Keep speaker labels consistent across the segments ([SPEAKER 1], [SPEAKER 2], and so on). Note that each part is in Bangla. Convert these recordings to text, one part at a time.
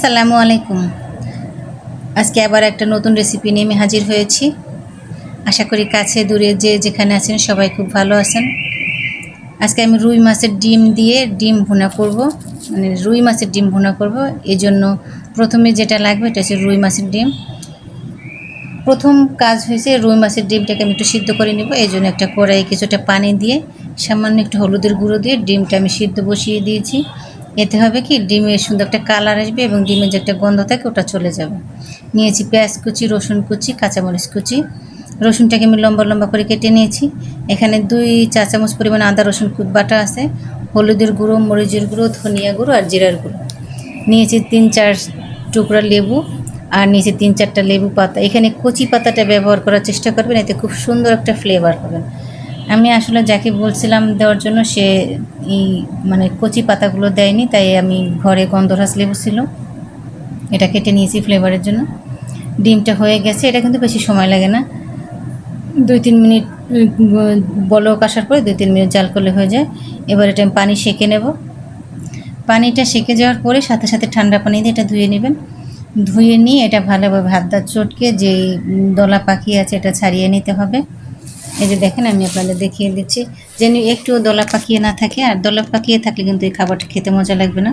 [SPEAKER 1] আসসালামু আলাইকুম। আজকে আবার একটা নতুন রেসিপি নিয়ে আমি হাজির হয়েছি। আশা করি কাছে দূরে যে যেখানে আছেন সবাই খুব ভালো আছেন। আজকে আমি রুই মাছের ডিম দিয়ে ডিম ভুনা করব, মানে রুই মাছের ডিম ভুনা করব। এই জন্য প্রথমে যেটা লাগবে এটা হচ্ছে রুই মাছের ডিম। প্রথম কাজ হয়েছে রুই মাছের ডিমটাকে আমি একটু সিদ্ধ করে নেব। এই জন্য একটা কড়াইয়ে কিছুটা পানি দিয়ে সামান্য একটু হলুদের গুঁড়ো দিয়ে ডিমটা আমি সিদ্ধ বসিয়ে দিয়েছি। এতে হবে কি, ডিমের সুন্দর একটা কালার আসবে এবং ডিমের যে একটা গন্ধ থাকে ওটা চলে যাবে। নিয়েছি পেঁয়াজ কুচি, রসুন কুচি, কাঁচামরিচ কুচি। রসুনটাকে আমি লম্বা লম্বা করে কেটে নিয়েছি। এখানে 2 চা চামচ পরিমাণ আদা রসুন বাটা আছে, হলুদের গুঁড়ো, মরিচের গুঁড়ো, ধনিয়া গুঁড়ো আর জিরার গুঁড়ো। নিয়েছি 3-4 টুকরা লেবু আর নিয়েছি 3-4টা লেবু পাতা। এখানে কচি পাতাটা ব্যবহার করার চেষ্টা করবেন, এতে খুব সুন্দর একটা ফ্লেভার পাবেন। আমি আসলে যাকে বলছিলাম দেওয়ার জন্য সে এই মানে কচি পাতাগুলো দেয়নি, তাই আমি ঘরে গন্ধরাজ লেবু ছিল এটা কেটে নিয়েছি ফ্লেভারের জন্য। ডিমটা হয়ে গেছে, এটা কিন্তু বেশি সময় লাগে না, 2-3 মিনিট বলক আসার পরে 2-3 মিনিট জাল করলে হয়ে যায়। এবার এটা আমি পানি সেঁকে নেব। পানিটা সেঁকে যাওয়ার পরে সাথে সাথে ঠান্ডা পানি দিয়ে এটা ধুয়ে নেবেন। ধুয়ে নিয়ে এটা ভালোভাবে হাত দা চটকে যে দলা পাখি আছে এটা ছাড়িয়ে নিতে হবে। এই যে দেখেন, আমি আপনাদের দেখিয়ে দিচ্ছি যেন একটু দলা পাকিয়ে না থাকে। আর দলা পাকিয়ে থাকলে কিন্তু এই খাবারটা খেতে মজা লাগবে না।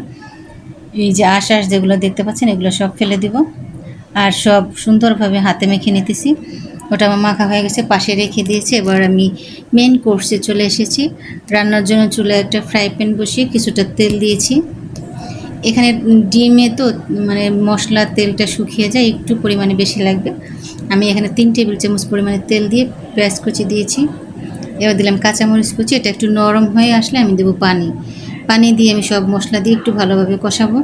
[SPEAKER 1] এই যে আঁশ যেগুলো দেখতে পাচ্ছেন এগুলো সব ফেলে দিব আর সব সুন্দরভাবে হাতে মেখে নিতেছি। ওটা আমার মাখা হয়ে গেছে, পাশে রেখে দিয়েছি। এবার আমি মেন কোর্সে চলে এসেছি। রান্নার জন্য চুলায় একটা ফ্রাই প্যান বসিয়ে কিছুটা তেল দিয়েছি। এখানে ডিমে তো মানে মশলা তেলটা শুকিয়ে যায়, একটু পরিমাণে বেশি লাগবে। আমি এখানে 3 টেবিল চামচ পরিমাণে তেল দিয়ে পেঁয়াজ কুচি দিয়েছি। এবার দিলাম কাঁচামরিচ কুচি। এটা একটু নরম হয়ে আসলে আমি দেবো পানি। পানি দিয়ে আমি সব মশলা দিয়ে একটু ভালোভাবে কষাবো।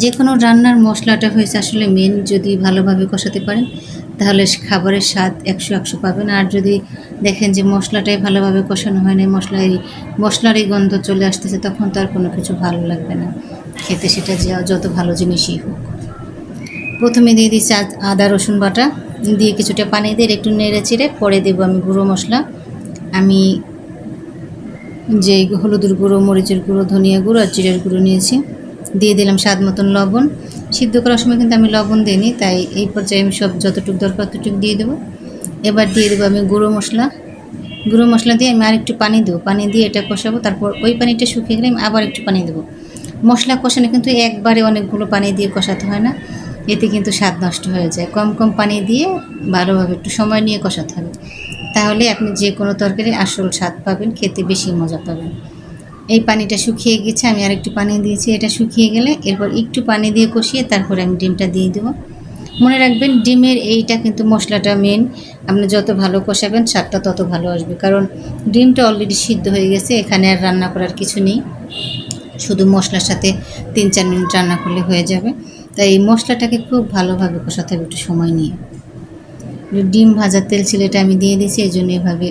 [SPEAKER 1] যে কোনো রান্নার মশলাটা হয়েছে আসলে মেন, যদি ভালোভাবে কষাতে পারেন তাহলে খাবারের স্বাদ 100 পাবেন। আর যদি দেখেন যে মশলাটাই ভালোভাবে কষানো হয় না, মশলারই গন্ধ চলে আসতেছে, তখন তো আর কোনো কিছু ভালো লাগবে না খেতে, সেটা যত ভালো জিনিসই হোক। প্রথমে দিয়ে দিচ্ছি আদা রসুন বাটা, দিয়ে কিছুটা পানি দিয়ে একটু নেড়ে চেড়ে পরে দেবো আমি গুঁড়ো মশলা। আমি যে হলুদের গুঁড়ো, মরিচের গুঁড়ো, ধনিয়া গুঁড়ো আর জিরের গুঁড়ো নিয়েছি। দিয়ে দিলাম স্বাদ মতন লবণ। সিদ্ধ করার সময় কিন্তু আমি লবণ দিইনি, তাই এই পর্যায়ে আমি সব যতটুকু দরকার ততটুকু দিয়ে দেবো। এবার দিয়ে দেবো আমি গুঁড়ো মশলা দিয়ে আমি আর একটু পানি দেবো। পানি দিয়ে এটা কষাবো। তারপর ওই পানিটা শুকিয়ে গেলে আমি আবার একটু পানি দেবো। মশলা কষানো কিন্তু একবারে অনেকগুলো পানি দিয়ে কষাতে হয় না, এতে কিন্তু স্বাদ নষ্ট হয়ে যায়। কম কম পানি দিয়ে ভালোভাবে একটু সময় নিয়ে কষাতে হবে, তাহলে আপনি যে কোনো তরকারি আসল স্বাদ পাবেন, খেতে বেশি মজা পাবেন। এই পানিটা শুকিয়ে গেছে, আমি আর একটু পানি দিয়েছি। এটা শুকিয়ে গেলে এরপর একটু পানি দিয়ে কষিয়ে তারপরে আমি ডিমটা দিয়ে দেবো। মনে রাখবেন ডিমের এইটা কিন্তু মশলাটা মেন, আপনি যত ভালো কষাবেন স্বাদটা তত ভালো আসবে, কারণ ডিমটা অলরেডি সিদ্ধ হয়ে গেছে, এখানে আর রান্না করার কিছু নেই, শুধু মশলার সাথে 3-4 মিনিট রান্না করলে হয়ে যাবে। তাই এই মশলাটাকে খুব ভালোভাবে কষাতে হবে একটু সময় নিয়ে। ডিম ভাজার তেল ছিল এটা আমি দিয়ে দিয়েছি, এই জন্য এভাবে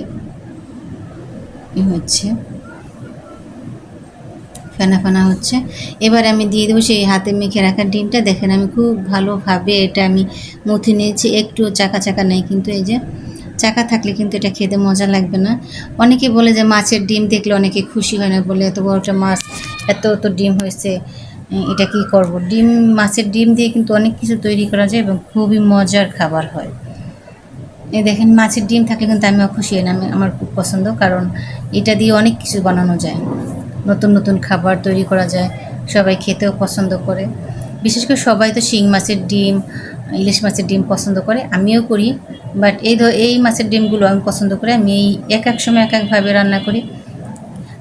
[SPEAKER 1] হচ্ছে ফেনা হচ্ছে। এবার আমি দিয়ে দেবো সেই হাতে মেখে রাখা ডিমটা। দেখেন আমি খুব ভালোভাবে এটা আমি মুথে নিয়েছি, একটু চাকা চাকা নেই কিন্তু, এই যে চাকা থাকলে কিন্তু এটা খেতে মজা লাগবে না। অনেকে বলে যে মাছের ডিম দেখলে অনেকে খুশি হয় না, বলে এত বড়টা মাছ, এত ডিম হয়েছে, এটা কি করব। মাছের ডিম দিয়ে কিন্তু অনেক কিছু তৈরি করা যায় এবং খুবই মজার খাবার হয়। এই দেখেন মাছের ডিম থাকলে কিন্তু আমিও খুশি হই না, আমার খুব পছন্দ, কারণ এটা দিয়ে অনেক কিছু বানানো যায়, নতুন নতুন খাবার তৈরি করা যায়, সবাই খেতেও পছন্দ করে। বিশেষ করে সবাই তো শিং মাছের ডিম, ইলিশ মাছের ডিম পছন্দ করে, আমিও করি। বাট এই মাছের ডিমগুলো আমি পছন্দ করি। আমি এই এক সময় এক একভাবে রান্না করি,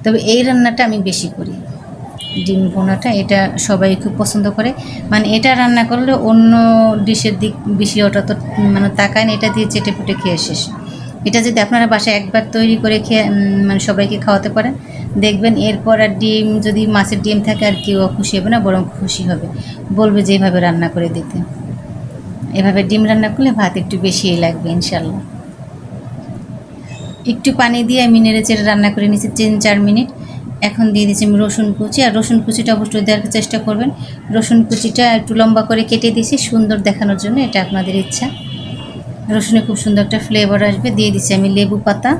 [SPEAKER 1] তবে এই রান্নাটা আমি বেশি করি, ডিম ভুনাটা। এটা সবাই খুব পছন্দ করে, মানে এটা রান্না করলে অন্য ডিশের দিক বেশি ওটা তো মানে তাকায় না, এটা দিয়ে চেটে পুটে খেয়ে শেষ। এটা যদি আপনারা বাসায় একবার তৈরি করে খেয়ে মানে সবাইকে খাওয়াতে পারেন, দেখবেন এরপর আর ডিম, যদি মাছের ডিম থাকে আর কেউ খুশি হবে না, বরং খুশি হবে, বলবে যে এইভাবে রান্না করে দিতে। এভাবে ডিম রান্না করলে ভাত একটু বেশিই লাগবে ইনশাল্লাহ। একটু পানি দিয়ে আমি নেড়ে চেড়ে রান্না করে নিয়েছি 3-4 মিনিট। এখন দিয়ে দিচ্ছি আমি রসুন কুচি, আর রসুন কুচিটা অবশ্যই দেওয়ার চেষ্টা করবেন। রসুন কুচিটা একটু লম্বা করে কেটে দিয়েছি সুন্দর দেখানোর জন্য, এটা আপনাদের ইচ্ছা। রসুনে খুব সুন্দর একটা ফ্লেভার আসবে। দিয়ে দিচ্ছি আমি লেবু পাতা,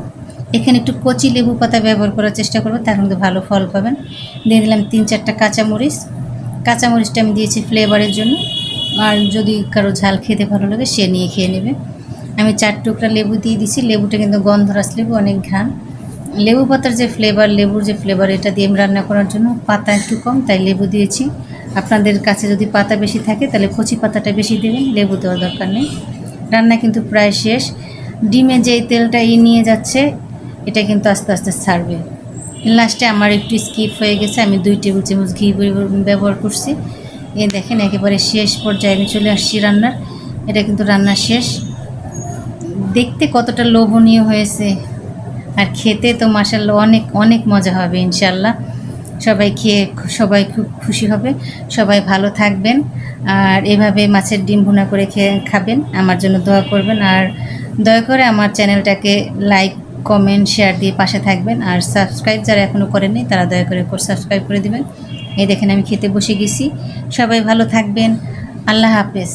[SPEAKER 1] এখানে একটু কচি লেবু পাতা ব্যবহার করার চেষ্টা করবেন, তার মধ্যে ভালো ফল পাবেন। দিয়ে দিলাম 3-4টা কাঁচামরিচ, কাঁচামরিচটা আমি দিয়েছি ফ্লেভারের জন্য, আর যদি কারো ঝাল খেতে ভালো লাগে সে নিয়ে খেয়ে নেবে। আমি 4 টুকরা লেবু দিয়ে দিছি। লেবুটা কিন্তু গন্ধরাজ লেবু, অনেক ঘ্রাণ। লেবু পাতার যে ফ্লেভার, লেবুর যে ফ্লেভার, এটা দিয়ে আমি রান্না করার জন্য পাতা একটু কম, তাই লেবু দিয়েছি। আপনাদের কাছে যদি পাতা বেশি থাকে তাহলে কচি পাতাটা বেশি দেবেন, লেবু দেওয়ার দরকার নেই। রান্না কিন্তু প্রায় শেষ। ডিমে যেই তেলটা নিয়ে যাচ্ছে এটা কিন্তু আস্তে আস্তে ছাড়বে। লাস্টে আমার একটু স্কিপ হয়ে গেছে, আমি 2 টেবিল চামচ ঘি ব্যবহার করছি। দেখেন একেবারে শেষ পর্যায়ে আমি চলে আসছি রান্নার। এটা কিন্তু রান্না শেষ। দেখতে কতটা লোভনীয় হয়েছে, আর খেতে তো মাশাআল্লাহ অনেক অনেক মজা হবে ইনশাআল্লাহ। সবাই খেয়ে সবাই খুব খুশি হবে। সবাই ভালো থাকবেন, আর এভাবে মাছের ডিম ভুনা করে খেয়ে খাবেন। আমার জন্য দোয়া করবেন, আর দয়া করে আমার চ্যানেলটাকে লাইক, কমেন্ট, শেয়ার দিয়ে পাশে থাকবেন। আর সাবস্ক্রাইব যারা এখনও করেননি তারা দয়া করে সাবস্ক্রাইব করে দিবেন। এই দেখেন আমি খেতে বসে গেছি। সবাই ভালো থাকবেন। আল্লাহ হাফেজ।